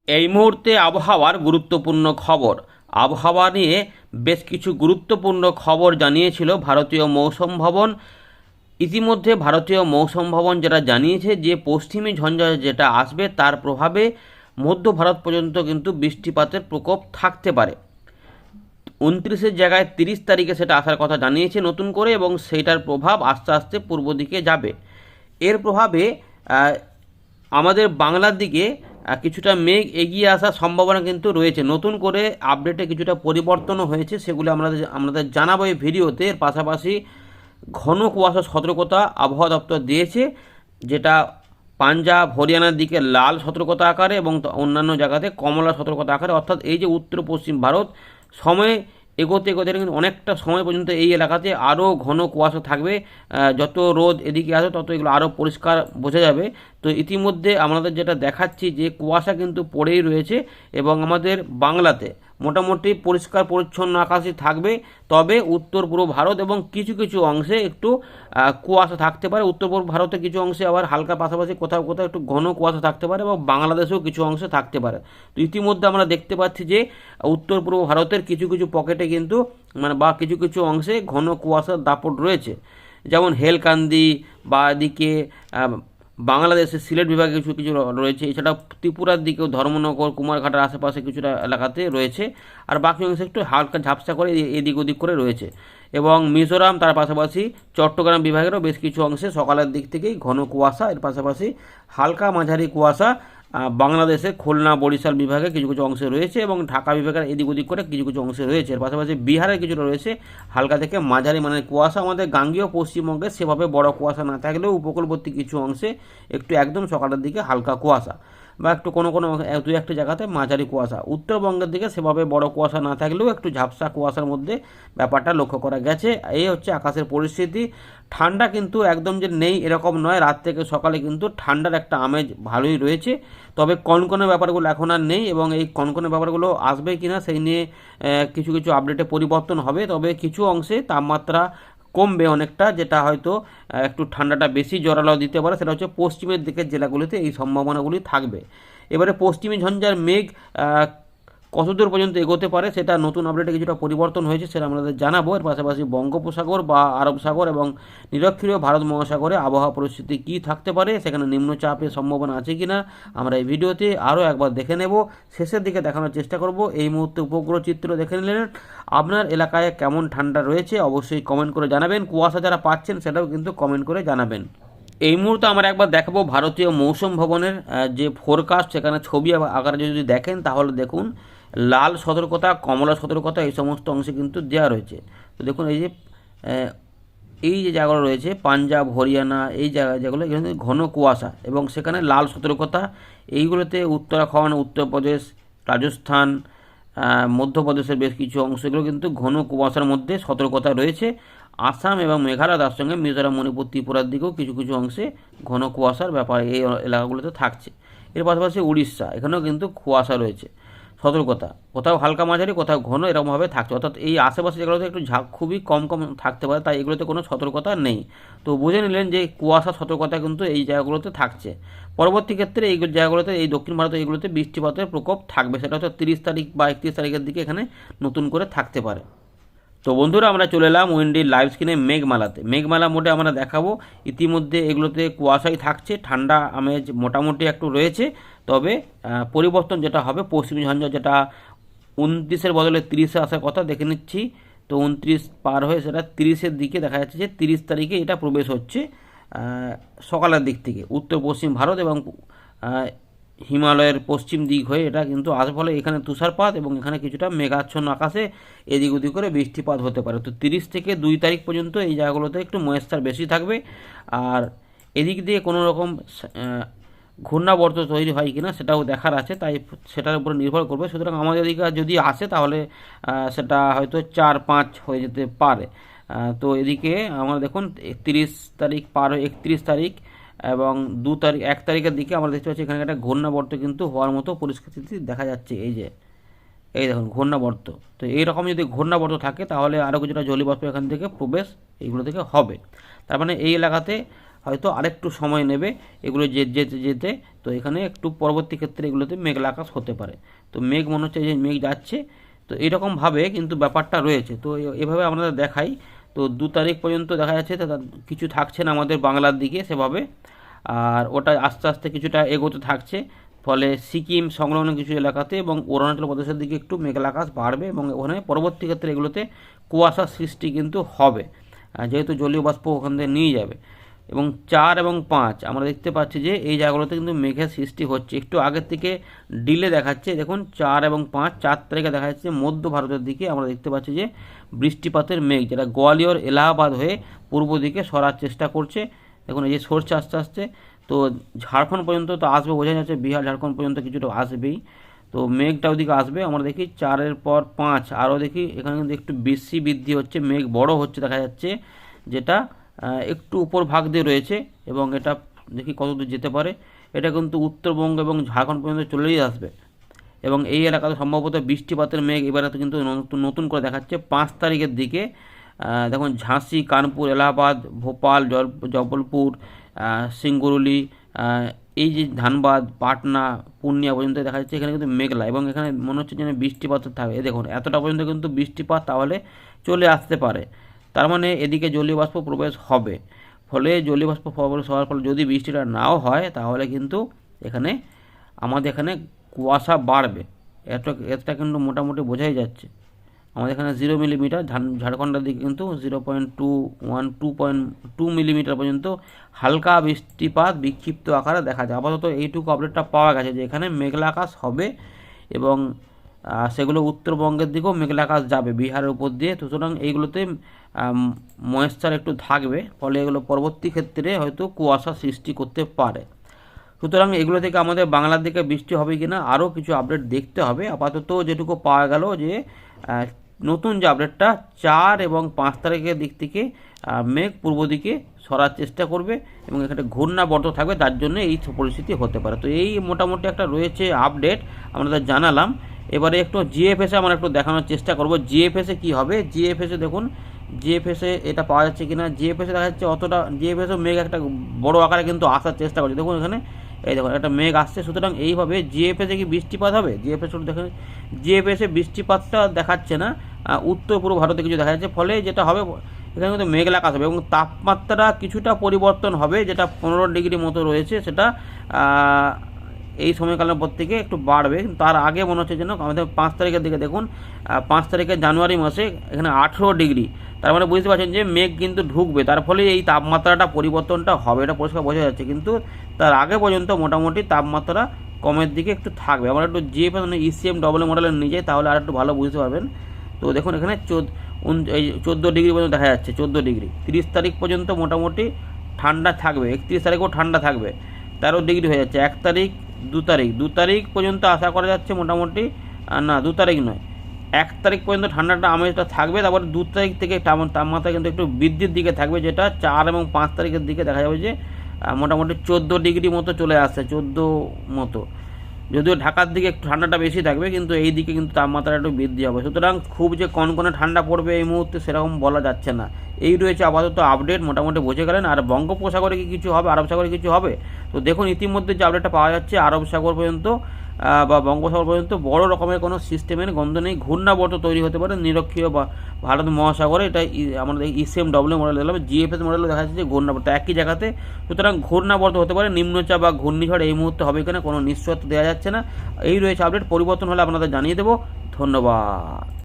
এই মুহূর্তে আবহাওয়ার গুরুত্বপূর্ণ খবর। আবহাওয়া নিয়ে বেশ কিছু গুরুত্বপূর্ণ খবর জানিয়েছিল ভারতীয় মৌসুম ভবন। ইতিমধ্যে ভারতীয় মৌসুম ভবন যেটা জানিয়েছে যে পশ্চিমী ঝঞ্ঝা যেটা আসবে তার প্রভাবে মধ্য ভারত পর্যন্ত কিন্তু বৃষ্টিপাতের প্রকোপ থাকতে পারে। 29-এর জায়গায় 30 তারিখে সেটা আসার কথা জানিয়েছে নতুন করে, এবং সেইটার প্রভাব আস্তে আস্তে পূর্ব দিকে যাবে। এর প্রভাবে আমাদের বাংলার দিকে কিছুটা মেঘ এগিয়ে আসার সম্ভাবনা কিন্তু রয়েছে। নতুন করে আপডেটে কিছুটা পরিবর্তনও হয়েছে, সেগুলো আমাদের জানাবো এই ভিডিওতে। এর পাশাপাশি ঘন কুয়াশা সতর্কতা আবহাওয়া দপ্তর দিয়েছে, যেটা পাঞ্জাব হরিয়ানার দিকে লাল সতর্কতা আকারে এবং অন্যান্য জায়গাতে কমলা সতর্কতা আকারে। অর্থাৎ এই যে উত্তর পশ্চিম ভারত, সময় এগোতে এগোতে কিন্তু অনেকটা সময় পর্যন্ত এই এলাকাতে আরও ঘন কুয়াশা থাকবে। যত রোদ এদিকে আসে তত এগুলো আরও পরিষ্কার বোঝা যাবে। তো ইতিমধ্যে আমাদের যেটা দেখাচ্ছি যে কুয়াশা কিন্তু পড়েই রয়েছে, এবং আমাদের বাংলাতে মোটামুটি পরিষ্কার পরিচ্ছন্ন আকাশই থাকবে। তবে উত্তর পূর্ব ভারত এবং কিছু কিছু অংশে একটু কুয়াশা থাকতে পারে। উত্তর পূর্ব ভারতে কিছু অংশে আবার হালকা, পাশাপাশি কোথাও কোথাও একটু ঘন কুয়াশা থাকতে পারে, এবং বাংলাদেশেও কিছু অংশে থাকতে পারে। তো ইতিমধ্যে আমরা দেখতে পাচ্ছি যে উত্তর পূর্ব ভারতের কিছু কিছু পকেটে কিন্তু বা কিছু কিছু অংশে ঘন কুয়াশার দাপট রয়েছে। যেমন হেলকান্দি বা এদিকে বাংলাদেশের সিলেট বিভাগে কিছু কিছু রয়েছে। এছাড়াও ত্রিপুরার দিকেও ধর্মনগর, কুমারঘাটার আশেপাশে কিছুটা এলাকাতে রয়েছে। আর বাকি অংশে একটু হালকা ঝাপসা করে এদিক ওদিক করে রয়েছে। এবং মিজোরাম, তার পাশাপাশি চট্টগ্রাম বিভাগেরও বেশ কিছু অংশে সকালের দিক থেকেই ঘন কুয়াশা। এর পাশাপাশি হালকা মাঝারি কুয়াশা বাংলাদেশের খুলনা, বরিশাল বিভাগে কিছু কিছু অংশে রয়েছে, এবং ঢাকা বিভাগের এদিক ওদিক করে কিছু কিছু অংশে রয়েছে। এর পাশাপাশি বিহারের কিছুটা রয়েছে হালকা থেকে মাঝারি মানের কুয়াশা। আমাদের গাঙ্গেয় পশ্চিমবঙ্গে সেভাবে বড় কুয়াশা না থাকলেও উপকূলবর্তী কিছু অংশে একটু একদম সকালের দিকে হালকা কুয়াশা, বা একটু কোনো কোনো দু একটা জায়গাতে মাঝারি কুয়াশা। উত্তরবঙ্গের দিকে সেভাবে বড় কুয়াশা না থাকলেও একটু ঝাপসা কুয়াশার মধ্যে ব্যাপারটা লক্ষ্য করা গেছে। এই হচ্ছে আকাশের পরিস্থিতি। ঠান্ডা কিন্তু একদম যে নেই এরকম নয়, রাত থেকে সকালে কিন্তু ঠান্ডার একটা আমেজ ভালোই রয়েছে। তবে কনকনে ব্যাপারগুলো এখন আর নেই, এবং এই কনকনে ব্যাপারগুলো আসবে কিনা সেই নিয়ে কিছু কিছু আপডেটে পরিবর্তন হবে। তবে কিছু অংশে তাপমাত্রা কমবে অনেকটা, যেটা হয়তো একটু ঠান্ডাটা বেশি জোরালো দিতে পারে। সেটা হচ্ছে পশ্চিমের দিকের জেলাগুলিতে এই সম্ভাবনাগুলি থাকবে। এবারে পশ্চিমী ঝঞ্ঝার মেঘ কতদূর পর্যন্ত এগোতে পারে সেটা নতুন আপডেটে কিছুটা পরিবর্তন হয়েছে, সেটা আমাদের জানাবো। এর পাশাপাশি বঙ্গোপসাগর বা আরব সাগর এবং নিরক্ষীয় ভারত মহাসাগরে আবহাওয়া পরিস্থিতি কী থাকতে পারে, সেখানে নিম্নচাপের সম্ভাবনা আছে কিনা আমরা এই ভিডিওতে আরও একবার দেখে নেব। শেষের দিকে দেখানোর চেষ্টা করব। এই মুহূর্তে উপগ্রহ চিত্র দেখে নিলেন। আপনার এলাকায় কেমন ঠান্ডা রয়েছে অবশ্যই কমেন্ট করে জানাবেন। কুয়াশা যারা পাচ্ছেন সেটাও কিন্তু কমেন্ট করে জানাবেন। এই মুহূর্তে আমরা একবার দেখাবো ভারতীয় মৌসুম ভবনের যে ফোরকাস্ট, সেখানে ছবি আকারে যদি দেখেন তাহলে দেখুন লাল সতর্কতা, কমলা সতর্কতা এই সমস্ত অংশে কিন্তু দেওয়া রয়েছে। তো দেখুন এই যে জায়গাগুলো রয়েছে পাঞ্জাব, হরিয়ানা, এই যেগুলো এখানে ঘন কুয়াশা, এবং সেখানে লাল সতর্কতা। এইগুলোতে উত্তরাখণ্ড, উত্তরপ্রদেশ, রাজস্থান, মধ্যপ্রদেশের বেশ কিছু অংশ, এগুলো কিন্তু ঘন কুয়াশার মধ্যে সতর্কতা রয়েছে। আসাম এবং মেঘালয়, তার সঙ্গে মিজোরাম, মণিপুর, ত্রিপুরার দিকেও কিছু কিছু অংশে ঘন কুয়াশার ব্যাপার এই এলাকাগুলোতে থাকছে। এর পাশাপাশি উড়িষ্যা, এখানেও কিন্তু কুয়াশা রয়েছে, সতর্কতা কোথাও হালকা মাঝারি, কোথাও ঘন এরকমভাবে থাকছে। অর্থাৎ এই আশেপাশে যেগুলোতে একটু খুবই কম কম থাকতে পারে, তাই এগুলোতে কোনো সতর্কতা নেই। তো বুঝে নিলেন যে কুয়াশা সতর্কতা কিন্তু এই জায়গাগুলোতে থাকছে। পরবর্তী ক্ষেত্রে এই জায়গাগুলোতে, এই দক্ষিণ ভারতের এইগুলোতে বৃষ্টিপাতের প্রকোপ থাকবে, সেটা হচ্ছে 30 তারিখ বা 31 তারিখের দিকে এখানে নতুন করে থাকতে পারে। তো বন্ধুরা, আমরা চলে এলাম উইন্ডির লাইভ স্ক্রিনে মেঘমালাতে। মেঘমালা মোডে আমরা দেখাবো। ইতিমধ্যে এগুলোতে কুয়াশাই থাকছে, ঠান্ডা আমেজ মোটামুটি একটু রয়েছে। তবে পরিবর্তন যেটা হবে, পশ্চিমী ঝঞ্ঝা যেটা 29-এর বদলে 30-এ আসার কথা, দেখে নিচ্ছি। তো 29 পার হয়ে সেটা 30-এর দিকে দেখা যাচ্ছে যে 30 তারিখে এটা প্রবেশ হচ্ছে সকালের দিক থেকে উত্তর পশ্চিম ভারত এবং হিমালয়ের পশ্চিম দিক হয়ে এটা কিন্তু আসে। ফলে এখানে তুষারপাত এবং এখানে কিছুটা মেঘাচ্ছন্ন আকাশে এদিক ওদিক করে বৃষ্টিপাত হতে পারে। তো 30 থেকে 2 তারিখ পর্যন্ত এই জায়গাগুলোতে একটু ময়েশ্চার বেশি থাকবে। আর এদিক দিয়ে কোনো রকম ঘূর্ণাবর্ত তৈরি হয় কিনা সেটাও দেখার আছে, তাই সেটার উপরে নির্ভর করবে। সুতরাং আমাদের এদিকে যদি আসে তাহলে সেটা হয়তো 4-5 হয়ে যেতে পারে। তো এদিকে আমরা দেখুন 30 তারিখ পার হয়ে 31 তারিখ এবং 2 তারিখ, 1 তারিখের দিকে আমরা দেখতে পাচ্ছি এখানে একটা ঘূর্ণাবর্ত কিন্তু হওয়ার মতো পরিস্থিতি দেখা যাচ্ছে। এই দেখুন ঘূর্ণাবর্ত। তো এইরকম যদি ঘূর্ণাবর্ত থাকে তাহলে আরও কিছুটা জলীয়বাষ্প এখান থেকে প্রবেশ এইগুলো থেকে হবে। তার মানে এই এলাকাতে হয়তো আরেকটু সময় নেবে এগুলো যেতে যেতে। তো এখানে একটু পরবর্তী ক্ষেত্রে এগুলোতে মেঘলা আকাশ হতে পারে। তো মেঘ মনে হচ্ছে যে মেঘ যাচ্ছে, তো এরকমভাবে কিন্তু ব্যাপারটা রয়েছে। তো এভাবে আমরা দেখাই। তো 2 তারিখ পর্যন্ত দেখা যাচ্ছে কিছু থাকছে না আমাদের বাংলার দিকে সেভাবে, আর ওটা আস্তে আস্তে কিছুটা এগোতে থাকছে। ফলে সিকিম সংলগ্ন কিছু এলাকাতে এবং অরুণাচল প্রদেশের দিকে একটু মেঘলা আকাশ বাড়বে এবং ওখানে পরবর্তী ক্ষেত্রে এগুলোতে কুয়াশার সৃষ্টি কিন্তু হবে, যেহেতু জলীয় বাষ্প ওখান থেকে নিয়ে যাবে। এবং 4 এবং 5 আমরা দেখতে পাচ্ছি যে এই জায়গাগুলোতে কিন্তু মেঘের সৃষ্টি হচ্ছে, একটু আগের থেকে ডিলে দেখাচ্ছে। দেখুন 4 এবং 5, 4 তারিখে দেখা যাচ্ছে মধ্য ভারতের দিকে আমরা দেখতে পাচ্ছি যে বৃষ্টিপাতের মেঘ, যেটা গোয়ালিয়র এলাহাবাদ হয়ে পূর্ব দিকে সরার চেষ্টা করছে। দেখুন এই যে সরছে আস্তে আস্তে। তো ঝাড়খণ্ড পর্যন্ত তো আসবে বোঝা যাচ্ছে, বিহার ঝাড়খণ্ড পর্যন্ত কিছুটা আসবেই। তো মেঘটা ওদিকে আসবে। আমরা দেখি 4-এর পর 5 আরও দেখি এখানে কিন্তু একটু বেশি বৃদ্ধি হচ্ছে, মেঘ বড় হচ্ছে দেখা যাচ্ছে, যেটা একটু উপর ভাগ দিয়ে রয়েছে এবং এটা দেখি কতদূর যেতে পারে। এটা কিন্তু উত্তরবঙ্গ এবং ঝাড়খণ্ড পর্যন্ত চলেই আসবে এবং এই এলাকাতে সম্ভবত বৃষ্টিপাতের মেঘ এবারে তো কিন্তু নতুন করে দেখাচ্ছে 5 তারিখের দিকে। দেখুন ঝাঁসি, কানপুর, এলাহাবাদ, ভোপাল, জবলপুর, সিঙ্গুরুলি, এই যে ধানবাদ, পাটনা, পূর্ণিয়া পর্যন্ত দেখা যাচ্ছে এখানে কিন্তু মেঘলা এবং এখানে মনে হচ্ছে যেন বৃষ্টিপাত থাকবে। দেখুন এতটা পর্যন্ত কিন্তু বৃষ্টিপাত তাহলে চলে আসতে পারে, তার মানে এদিকে জলীয় বাষ্প প্রবেশ হবে। ফলে জলীয় বাষ্প প্রবেশ হওয়ার ফলে যদি বৃষ্টিটা নাও হয় তাহলে কিন্তু এখানে আমাদের এখানে কুয়াশা বাড়বে। এটা কিন্তু মোটামুটি বোঝাই যাচ্ছে। আমাদের এখানে 0 মিলিমিটার, ঝাড়খণ্ডের দিকে কিন্তু 2 মিলিমিটার পর্যন্ত হালকা বৃষ্টিপাত বিক্ষিপ্ত আকারে দেখা যায়। আপাতত এইটুকু আপডেটটা পাওয়া গেছে যে এখানে মেঘলা আকাশ হবে এবং সেগুলো উত্তরবঙ্গের দিকেও মেঘলা আকাশ যাবে বিহারের উপর দিয়ে। সুতরাং এইগুলোতে ময়েশ্চার একটু থাকবে, ফলে এগুলো পরবর্তী ক্ষেত্রে হয়তো কুয়াশা সৃষ্টি করতে পারে। সুতরাং এগুলো থেকে আমাদের বাংলার দিকে বৃষ্টি হবে কিনা আরও কিছু আপডেট দেখতে হবে। আপাতত যেটুকু পাওয়া গেল যে নতুন যে আপডেটটা 4 এবং 5 তারিখের দিক থেকে মেঘ পূর্ব দিকে সরার চেষ্টা করবে এবং এখানে ঘূর্ণাবর্ত থাকবে, তার জন্য এই পরিস্থিতি হতে পারে। তো এই মোটামুটি একটা রয়েছে আপডেট, আমরা জানালাম। এবারে একটু জিএফএসে আমরা একটু দেখানোর চেষ্টা করব জিএফএসে কী হবে। জিএফএসে দেখুন, জিএফএসে এটা পাওয়া যাচ্ছে কিনা। জিএফএসে দেখা যাচ্ছে অতটা, জিএফএসও মেঘ একটা বড় আকারে কিন্তু আসার চেষ্টা করছে। দেখুন এখানে এই দেখুন একটা মেঘ আসছে। সুতরাং এইভাবে জিএফএসে কি বৃষ্টিপাত হবে? জিএফএস দেখেন, জিএফএসে বৃষ্টিপাতটা দেখাচ্ছে না, উত্তর পূর্ব ভারতে কিছু দেখা যাচ্ছে। ফলে যেটা হবে এখানে কিন্তু মেঘলা আকাশ হবে এবং তাপমাত্রা কিছুটা পরিবর্তন হবে, যেটা 15 ডিগ্রি মতো রয়েছে সেটা এই সময়কালের পর থেকে একটু বাড়বে। তার আগে মনে হচ্ছে যেন আমাদের 5 তারিখের দিকে দেখুন, 5 তারিখে জানুয়ারি মাসে এখানে 18 ডিগ্রি। তার মানে বুঝতে পারছেন যে মেঘ কিন্তু ঢুকবে, তার ফলে এই তাপমাত্রাটা পরিবর্তনটা হবে, এটা পরিষ্কার বোঝা যাচ্ছে। কিন্তু তার আগে পর্যন্ত মোটামুটি তাপমাত্রা কমের দিকে একটু থাকবে। আমরা একটু জিএফএস মানে ইসিএম ডবল মডেলের নিয়ে যাই, তাহলে আর একটু ভালো বুঝতে পারবেন। তো দেখুন এখানে 14 ডিগ্রি পর্যন্ত দেখা যাচ্ছে, 14 ডিগ্রি। 30 তারিখ পর্যন্ত মোটামুটি ঠান্ডা থাকবে, 31 তারিখও ঠান্ডা থাকবে, 13 ডিগ্রি হয়ে যাচ্ছে। 1 তারিখ, 2 তারিখ পর্যন্ত আশা করা যাচ্ছে মোটামুটি, না 2 তারিখ নয়, 1 তারিখ পর্যন্ত ঠান্ডাটা আমেজটা থাকবে। তারপরে 2 তারিখ থেকে তাপমাত্রা কিন্তু একটু বৃদ্ধির দিকে থাকবে, যেটা 4 এবং 5 তারিখের দিকে দেখা যাবে যে মোটামুটি 14 ডিগ্রি মতো চলে আসছে, 14 মতো। যদিও ঢাকার দিকে একটু ঠান্ডাটা বেশি থাকবে, কিন্তু এই দিকে কিন্তু তাপমাত্রা একটু বৃদ্ধি হবে। সুতরাং খুব যে কনকনে ঠান্ডা পড়বে এই মুহূর্তে সেরকম বলা যাচ্ছে না। এই রয়েছে আপাতত আপডেট, মোটামুটি বুঝে গেলেন। আর বঙ্গোপসাগরে কি কিছু হবে, আরব সাগরে কিছু হবে? তো দেখুন ইতিমধ্যে যে আপডেটটা পাওয়া যাচ্ছে, আরব সাগর পর্যন্ত বা বঙ্গোপসাগর পর্যন্ত বড় রকমের কোনো সিস্টেমের গন্ধ নেই। ঘূর্ণাবর্ত তৈরি হতে পারে নিরক্ষীয় বা ভারত মহাসাগরে, এটা আমাদের ইসিএম ডব্লিউ মডেল দেখলাম। জিএফএস মডেলও দেখা যাচ্ছে যে ঘূর্ণাবর্ত একই জায়গাতে। সুতরাং ঘূর্ণাবর্ত হতে পারে, নিম্নচাপ বা ঘূর্ণিঝড় এই মুহূর্তে হবে কিনা কোনো নিশ্চয়তা দেওয়া যাচ্ছে না। এই রয়েছে আপডেট, পরিবর্তন হলে আপনাদের জানিয়ে দেবো। ধন্যবাদ।